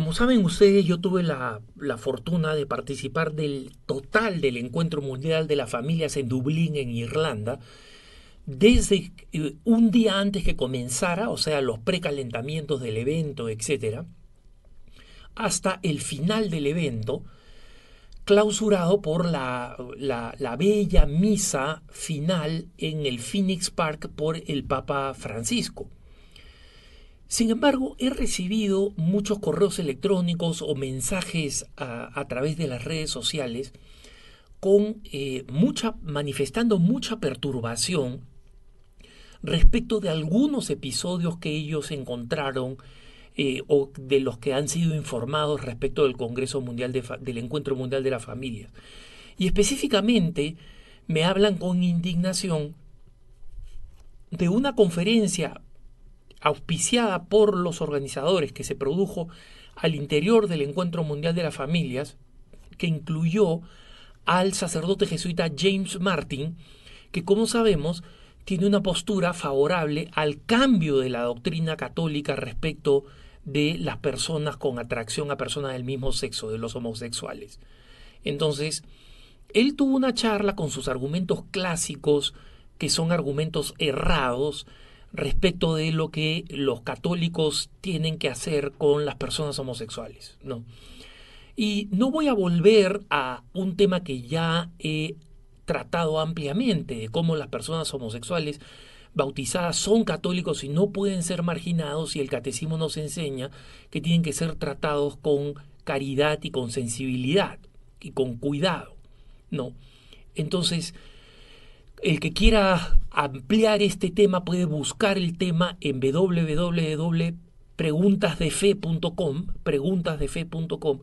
Como saben ustedes, yo tuve la fortuna de participar del total del Encuentro Mundial de las Familias en Dublín, en Irlanda, desde un día antes que comenzara, o sea, los precalentamientos del evento, etcétera, hasta el final del evento, clausurado por la bella misa final en el Phoenix Park por el Papa Francisco. Sin embargo, he recibido muchos correos electrónicos o mensajes a través de las redes sociales con manifestando mucha perturbación respecto de algunos episodios que ellos encontraron o de los que han sido informados respecto del Congreso Mundial del Encuentro Mundial de la Familia. Y específicamente me hablan con indignación de una conferencia auspiciada por los organizadores que se produjo al interior del Encuentro Mundial de las Familias, que incluyó al sacerdote jesuita James Martin, que como sabemos tiene una postura favorable al cambio de la doctrina católica respecto de las personas con atracción a personas del mismo sexo, de los homosexuales. Entonces, él tuvo una charla con sus argumentos clásicos, que son argumentos errados, respecto de lo que los católicos tienen que hacer con las personas homosexuales, ¿no? Y no voy a volver a un tema que ya he tratado ampliamente, de cómo las personas homosexuales bautizadas son católicos y no pueden ser marginados, y el catecismo nos enseña que tienen que ser tratados con caridad y con sensibilidad y con cuidado, ¿no? Entonces, el que quiera ampliar este tema puede buscar el tema en www.preguntasdefe.com,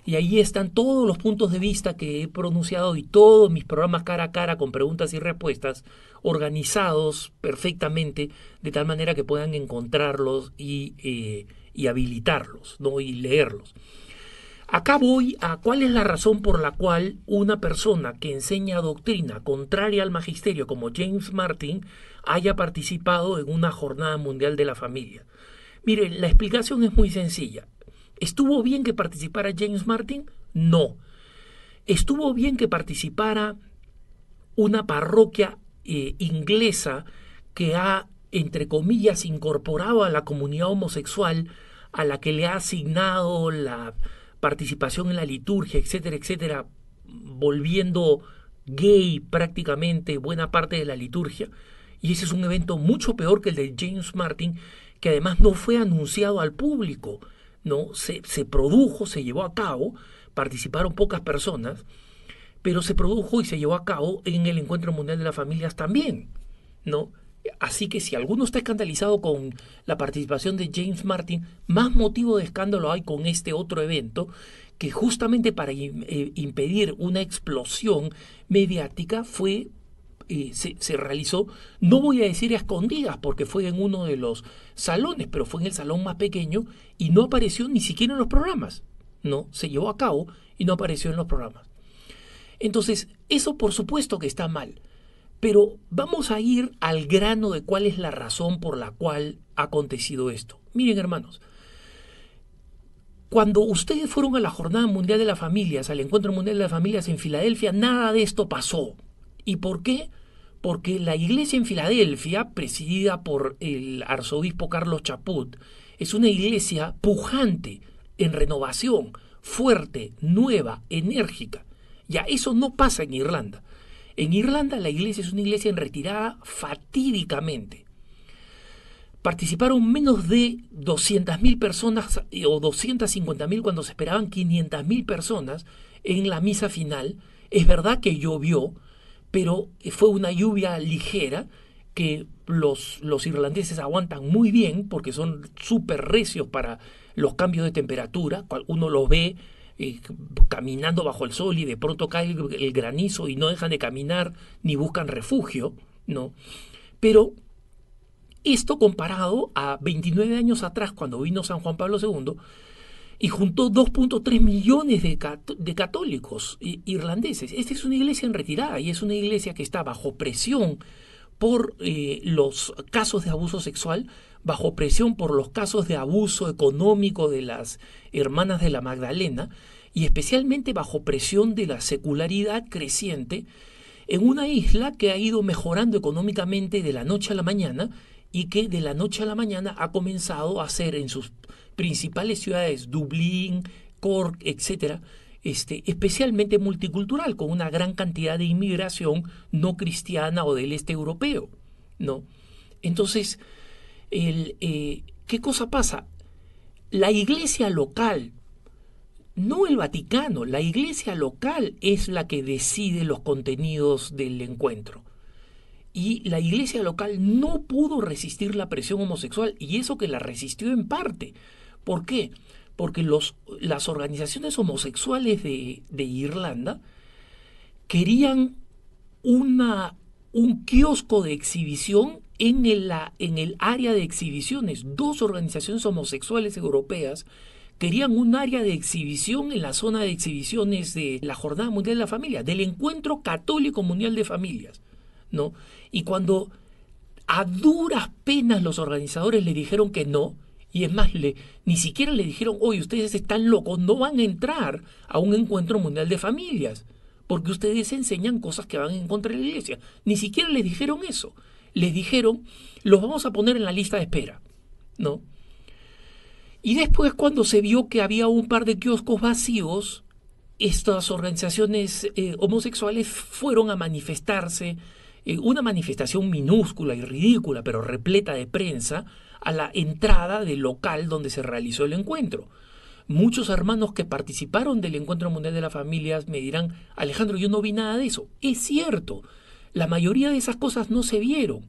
y ahí están todos los puntos de vista que he pronunciado y todos mis programas cara a cara con preguntas y respuestas organizados perfectamente de tal manera que puedan encontrarlos y habilitarlos, ¿no? Y leerlos. Acá voy a cuál es la razón por la cual una persona que enseña doctrina contraria al magisterio como James Martin haya participado en una jornada mundial de la familia. Miren, la explicación es muy sencilla. ¿Estuvo bien que participara James Martin? No. ¿Estuvo bien que participara una parroquia inglesa que ha, entre comillas, incorporado a la comunidad homosexual, a la que le ha asignado la participación en la liturgia, etcétera, etcétera, volviendo gay prácticamente buena parte de la liturgia? Y ese es un evento mucho peor que el de James Martin, que además no fue anunciado al público, ¿no? Se produjo, se llevó a cabo, participaron pocas personas, pero se produjo y se llevó a cabo en el Encuentro Mundial de las Familias también, ¿no? Así que si alguno está escandalizado con la participación de James Martin, más motivo de escándalo hay con este otro evento, que justamente para impedir una explosión mediática se realizó, no voy a decir a escondidas porque fue en uno de los salones, pero fue en el salón más pequeño y no apareció ni siquiera en los programas, ¿no? Se llevó a cabo y no apareció en los programas. Entonces, eso por supuesto que está mal. Pero vamos a ir al grano de cuál es la razón por la cual ha acontecido esto. Miren, hermanos, cuando ustedes fueron a la Jornada Mundial de las Familias, al Encuentro Mundial de las Familias en Filadelfia, nada de esto pasó. ¿Y por qué? Porque la iglesia en Filadelfia, presidida por el arzobispo Carlos Chaput, es una iglesia pujante, en renovación, fuerte, nueva, enérgica. Ya eso no pasa en Irlanda. En Irlanda la iglesia es una iglesia en retirada fatídicamente. Participaron menos de 200.000 personas o 250.000 cuando se esperaban 500.000 personas en la misa final. Es verdad que llovió, pero fue una lluvia ligera que los irlandeses aguantan muy bien porque son súper recios para los cambios de temperatura. Uno los ve caminando bajo el sol y de pronto cae el granizo y no dejan de caminar ni buscan refugio, ¿no? Pero esto comparado a 29 años atrás, cuando vino San Juan Pablo II y juntó 2.3 millones de católicos irlandeses. Esta es una iglesia en retirada y es una iglesia que está bajo presión por los casos de abuso sexual, bajo presión por los casos de abuso económico de las hermanas de la Magdalena, y especialmente bajo presión de la secularidad creciente en una isla que ha ido mejorando económicamente de la noche a la mañana y que de la noche a la mañana ha comenzado a ser en sus principales ciudades, Dublín, Cork, etcétera, especialmente multicultural, con una gran cantidad de inmigración no cristiana o del este europeo, ¿no? Entonces, ¿qué cosa pasa? La iglesia local, no el Vaticano, la iglesia local es la que decide los contenidos del encuentro. Y la iglesia local no pudo resistir la presión homosexual, y eso que la resistió en parte. ¿Por qué? Porque las organizaciones homosexuales de Irlanda querían un kiosco de exhibición en el área de exhibiciones. Dos organizaciones homosexuales europeas querían un área de exhibición en la zona de exhibiciones de la Jornada Mundial de la Familia, del Encuentro Católico Mundial de Familias, ¿no? Y cuando a duras penas los organizadores le dijeron que no, y es más, ni siquiera le dijeron, oye, ustedes están locos, no van a entrar a un encuentro mundial de familias, porque ustedes enseñan cosas que van en contra de la iglesia. Ni siquiera les dijeron eso. Les dijeron, los vamos a poner en la lista de espera, ¿no? Y después, cuando se vio que había un par de kioscos vacíos, estas organizaciones homosexuales fueron a manifestarse, una manifestación minúscula y ridícula, pero repleta de prensa, a la entrada del local donde se realizó el encuentro. Muchos hermanos que participaron del Encuentro Mundial de las Familias me dirán, Alejandro, yo no vi nada de eso. Es cierto, la mayoría de esas cosas no se vieron.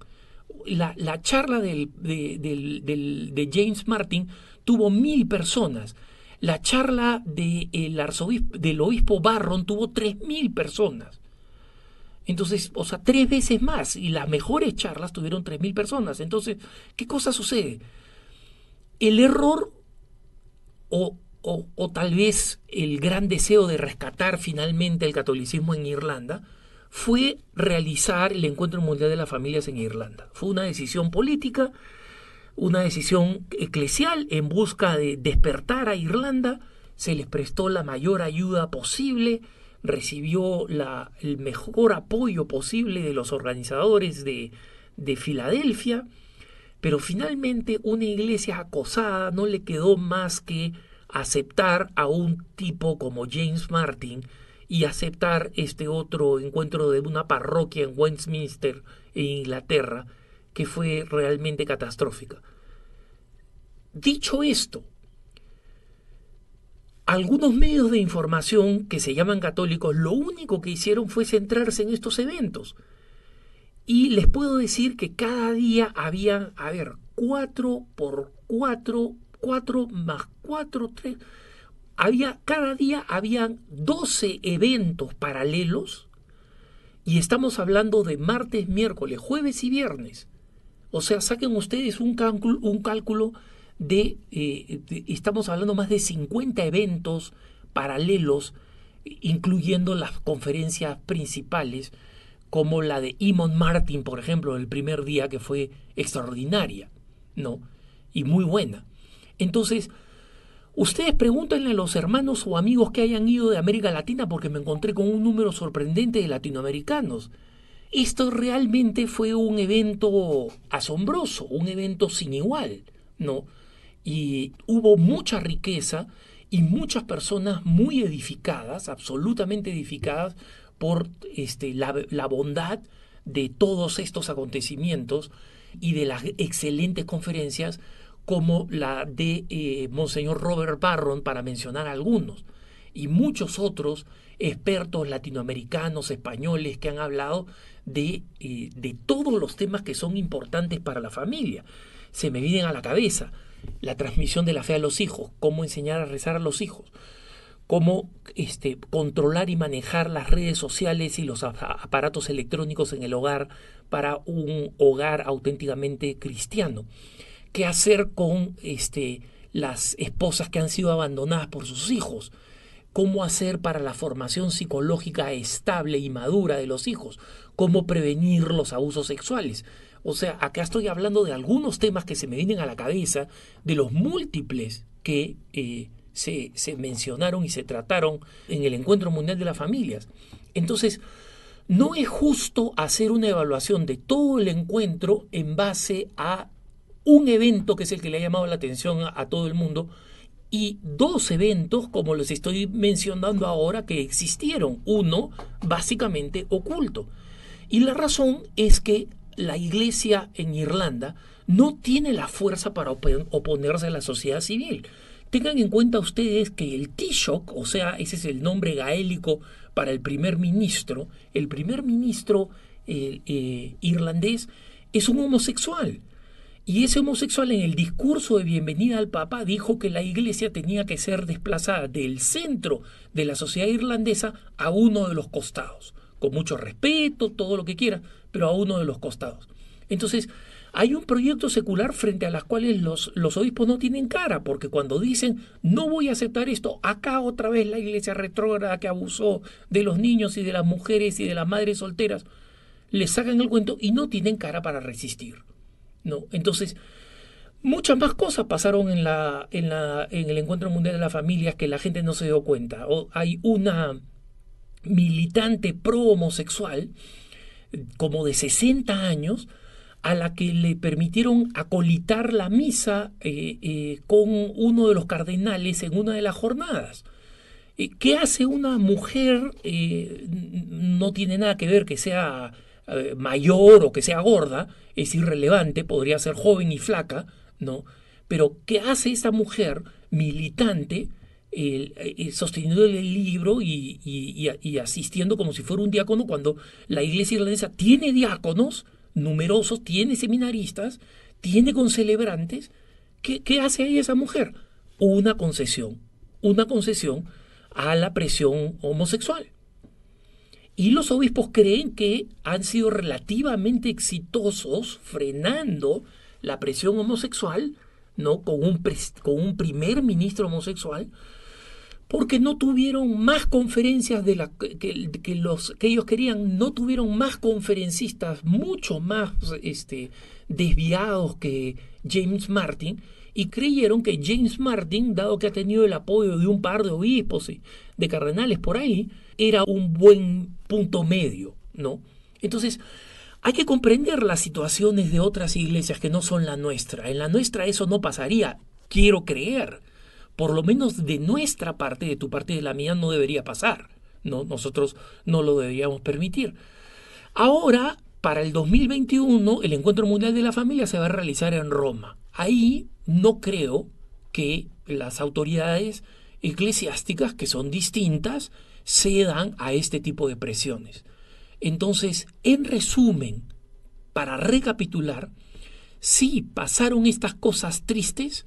La charla de James Martin tuvo 1000 personas. La charla del obispo Barron tuvo 3000 personas. Entonces, o sea, 3 veces más, y las mejores charlas tuvieron 3000 personas. Entonces, ¿qué cosa sucede? El error o tal vez el gran deseo de rescatar finalmente el catolicismo en Irlanda fue realizar el Encuentro Mundial de las Familias en Irlanda. Fue una decisión política, una decisión eclesial en busca de despertar a Irlanda. Se les prestó la mayor ayuda posible, recibió el mejor apoyo posible de los organizadores de Filadelfia, pero finalmente una iglesia acosada no le quedó más que aceptar a un tipo como James Martin y aceptar este otro encuentro de una parroquia en Westminster, en Inglaterra, que fue realmente catastrófica. Dicho esto, algunos medios de información que se llaman católicos, lo único que hicieron fue centrarse en estos eventos. Y les puedo decir que cada día había, 4 por 4, 4 más 4, 3... cada día habían 12 eventos paralelos, y estamos hablando de martes, miércoles, jueves y viernes. O sea, saquen ustedes un cálculo estamos hablando más de 50 eventos paralelos, incluyendo las conferencias principales, como la de Eamon Martin, por ejemplo, el primer día, que fue extraordinaria, ¿no? Y muy buena. Entonces, ustedes pregúntenle a los hermanos o amigos que hayan ido de América Latina, porque me encontré con un número sorprendente de latinoamericanos. Esto realmente fue un evento asombroso, un evento sin igual, ¿no? Y hubo mucha riqueza y muchas personas muy edificadas, absolutamente edificadas por la bondad de todos estos acontecimientos y de las excelentes conferencias como la de Monseñor Robert Barron, para mencionar algunos, y muchos otros expertos latinoamericanos, españoles, que han hablado de todos los temas que son importantes para la familia. Se me vienen a la cabeza la transmisión de la fe a los hijos, cómo enseñar a rezar a los hijos, cómo controlar y manejar las redes sociales y los aparatos electrónicos en el hogar para un hogar auténticamente cristiano, qué hacer con las esposas que han sido abandonadas por sus hijos, cómo hacer para la formación psicológica estable y madura de los hijos, cómo prevenir los abusos sexuales. O sea, acá estoy hablando de algunos temas que se me vienen a la cabeza, de los múltiples que se mencionaron y se trataron en el Encuentro Mundial de las Familias. Entonces, no es justo hacer una evaluación de todo el encuentro en base a un evento que es el que le ha llamado la atención a todo el mundo y dos eventos como los estoy mencionando ahora que existieron, uno básicamente oculto. Y la razón es que la iglesia en Irlanda no tiene la fuerza para oponerse a la sociedad civil. Tengan en cuenta ustedes que el Taoiseach, o sea, ese es el nombre gaélico para el primer ministro irlandés es un homosexual. Y ese homosexual en el discurso de bienvenida al Papa dijo que la iglesia tenía que ser desplazada del centro de la sociedad irlandesa a uno de los costados. Con mucho respeto, todo lo que quiera, pero a uno de los costados. Entonces, hay un proyecto secular frente a las cuales los obispos no tienen cara, porque cuando dicen no voy a aceptar esto, acá otra vez la iglesia retrógrada que abusó de los niños y de las mujeres y de las madres solteras, les sacan el cuento y no tienen cara para resistir. No, entonces muchas más cosas pasaron en el Encuentro Mundial de las Familias que la gente no se dio cuenta. Hay una militante pro homosexual como de 60 años a la que le permitieron acolitar la misa con uno de los cardenales en una de las jornadas. ¿Qué hace una mujer? No tiene nada que ver que sea mayor o que sea gorda, es irrelevante, podría ser joven y flaca, ¿no? Pero ¿qué hace esta mujer militante sosteniendo el libro y asistiendo como si fuera un diácono cuando la iglesia irlandesa tiene diáconos numerosos, tiene seminaristas, tiene concelebrantes? ¿Qué hace ahí esa mujer? Una concesión a la presión homosexual. Y los obispos creen que han sido relativamente exitosos frenando la presión homosexual, ¿no? Con un primer ministro homosexual, porque no tuvieron más conferencias de que ellos querían, no tuvieron más conferencistas mucho más desviados que James Martin, y creyeron que James Martin, dado que ha tenido el apoyo de un par de obispos y de cardenales por ahí, era un buen punto medio, ¿no? Entonces, hay que comprender las situaciones de otras iglesias que no son la nuestra. En la nuestra eso no pasaría, quiero creer. Por lo menos de nuestra parte, de tu parte y de la mía, no debería pasar, ¿no? Nosotros no lo deberíamos permitir. Ahora, para el 2021, el Encuentro Mundial de la Familia se va a realizar en Roma. Ahí no creo que las autoridades eclesiásticas, que son distintas, cedan a este tipo de presiones. Entonces, en resumen, para recapitular, sí pasaron estas cosas tristes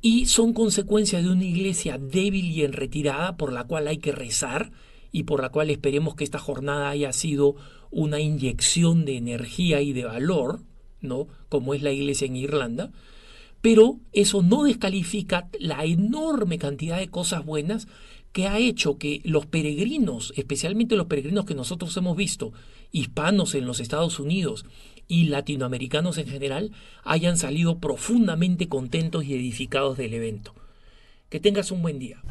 y son consecuencia de una iglesia débil y en retirada por la cual hay que rezar y por la cual esperemos que esta jornada haya sido una inyección de energía y de valor, ¿no? Como es la iglesia en Irlanda. Pero eso no descalifica la enorme cantidad de cosas buenas que ha hecho que los peregrinos, especialmente los peregrinos que nosotros hemos visto, hispanos en los Estados Unidos y latinoamericanos en general, hayan salido profundamente contentos y edificados del evento. Que tengas un buen día.